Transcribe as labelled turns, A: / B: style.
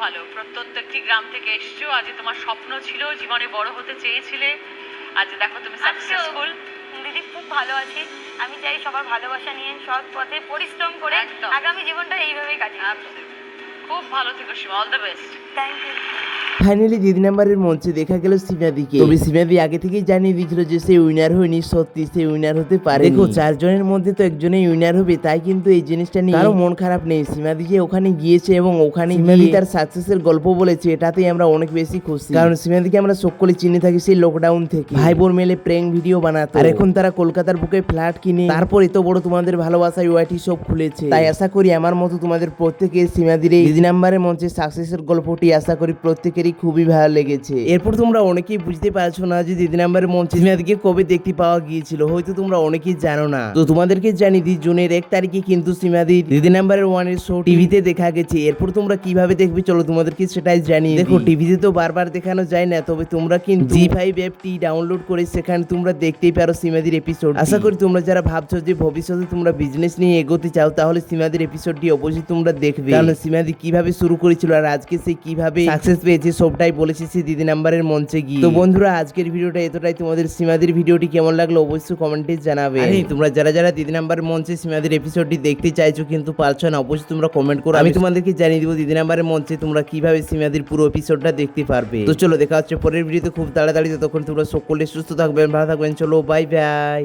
A: ভালো। প্রত্যন্ত একটি গ্রাম থেকে এসছো, আজ তোমার স্বপ্ন ছিল, জীবনে বড় হতে চেয়েছিলে, আজ দেখো তুমি সাকসেসফুল।
B: দিদি খুব ভালো আছি। আমি চাই সবার ভালোবাসা নিয়ে সৎ পথে পরিশ্রম করে আগামী জীবনটা এইভাবেই কাটিয়ে।
A: খুব ভালো থেকো Seema, all the best.
B: Thank you.
C: Finally দিদি নাম্বারের মঞ্চে দেখা গেল সীমাদিকে। তবে সীমাদি আগে থেকেই জানিয়ে দিয়েছিল যে সে উইনার হয়নি, সত্যি সে উইনার হতে পারে। দেখো, 4 জনের মধ্যে তো একজনেই উইনার হবে, তাই কিন্তু এই জিনিসটা নিয়ে কারো মন খারাপ নেই। সীমাদি যে ওখানে গিয়েছে এবং ওখানে গিয়ে তার সাকসেসের গল্প বলেছে, এটাতেই আমরা অনেক বেশি খুশি। কারণ সীমাদিকে আমরা সকলে চিনে থাকি সেই লকডাউন থেকে, ভাই বোন মেলে প্র্যাঙ্ক ভিডিও বানাতো, আর এখন তারা কলকাতার বুকে ফ্ল্যাট কিনে তারপর এত বড় তোমাদের ভালোবাসায় ওয়াইটি সব খুলেছে। তাই আশা করি আমার মতো তোমাদের প্রত্যেকের সীমাদির এই দিদি নাম্বারের মঞ্চে সাকসেসের গল্পটি আশা করি প্রত্যেকেরই খুবই ভালো লেগেছে। এরপর তোমরা অনেকেই বুঝতে পারছো না যে দিদি নাম্বারের মঞ্চে সীমাদিকে কবে দেখতে পাওয়া গিয়েছিল, হয়তো তোমরা অনেকেই জানো না। তো তোমাদেরকে জানি দি জুনের 1 তারিখে কিন্তু সীমাদির দিদি নাম্বারের 1 এর শো টিভিতে দেখা গেছে। এরপর তোমরা কিভাবে দেখবে চলো তোমাদেরকে সেটাই জানিয়ে দেখো, টিভিতে তো বারবার দেখানো যায় না, তবে তোমরা কিন্তু জি5 অ্যাপটি ডাউনলোড করে সেখানে তোমরা দেখতেই পারো সীমাদির এপিসোড। আশা করি তোমরা যারা ভাবছো যে ভবিষ্যতে তোমরা বিজনেস নিয়ে এগোতে চাও, তাহলে সীমাদির এপিসোডটি অবশ্যই তোমরা দেখবে। কারণ সীমাদি কিভাবে শুরু করেছিল আর আজকে সে কিভাবে সাকসেস পেয়েছে সবটাই বলেছে সে দিদি নাম্বারের মঞ্চে গিয়ে। তো বন্ধুরা, আজকের ভিডিওটা এতটাই। তোমাদের সীমাদির ভিডিওটি কেমন লাগলো অবশ্যই কমেন্টে জানাবে। তোমরা যারা যারা দিদি নাম্বারের মঞ্চে সীমাদির এপিসোডটি দেখতে চাইছো কিন্তু পারছো না, অবশ্যই তোমরা কমেন্ট করো, আমি তোমাদেরকে জানিয়ে দিব দিদি নাম্বারের মঞ্চে তোমরা কিভাবে সীমাদির পুরো এপিসোডটা দেখতে পারবে। তো চলো দেখা হচ্ছে পরের ভিডিওতে খুব তাড়াতাড়ি। ততক্ষণ তোমরা সকলে সুস্থ থাকবেন, ভালো থাকবেন। চলো বাই বাই।